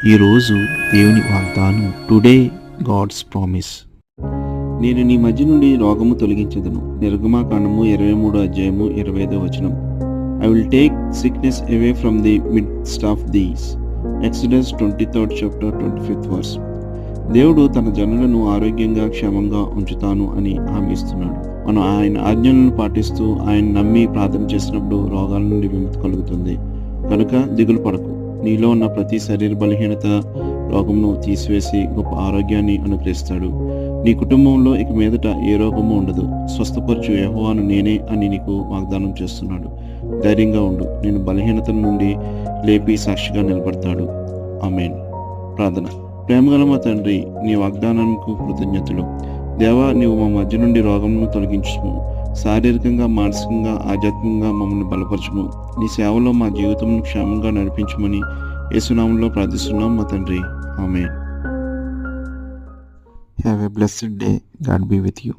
ఈరోజు దేవుని వాగ్దానం. Today God's promise. నేను నీ మధ్య నుండి రోగము తొలగించదును. నిర్గమాకాండము 23 అధ్యాయము 25 వచనం. I will take sickness away from the midst of these. Exodus 23 chapter 25 verse. దేవుడు తన జనులను ఆరోగ్యంగా క్షేమంగా ఉంచుతాను అని హామీ ఇస్తున్నాడు. మనం ఆయన ఆజ్ఞలను పాటిస్తూ ఆయన నమ్మి ప్రార్థన చేసినప్పుడు రోగాల నుండి విముక్తి కలుగుతుంది. కనుక దిగులు పడకు. నీలో ఉన్న ప్రతి శరీర బలహీనత రోగమును తీసివేసి గొప్ప ఆరోగ్యాన్ని అనుగ్రహిస్తాడు. నీ కుటుంబంలో ఇక మీదట ఏ రోగము ఉండదు. స్వస్థపరచు యెహోవాను నేనే అని నీకు వాగ్దానం చేస్తున్నాడు. ధైర్యంగా ఉండు. నేను బలహీనతల నుండి లేపి సాక్షిగా నిలబడతాడు. ఆమేన్. ప్రార్థన. ప్రేమగల మా తండ్రి, నీ వాగ్దానానికి కృతజ్ఞతలు. దేవా, నీవు మా మధ్య నుండి రోగమును తొలగించుము. శారీరకంగా, మానసికంగా, ఆధ్యాత్మికంగా మమ్మల్ని బలపరచుము. నీ సేవలో మా జీవితంను క్షేమంగా నడిపించమని యేసునామంలో ప్రార్థిస్తున్నాం మా తండ్రి. Amen. Have a blessed day. God be with you.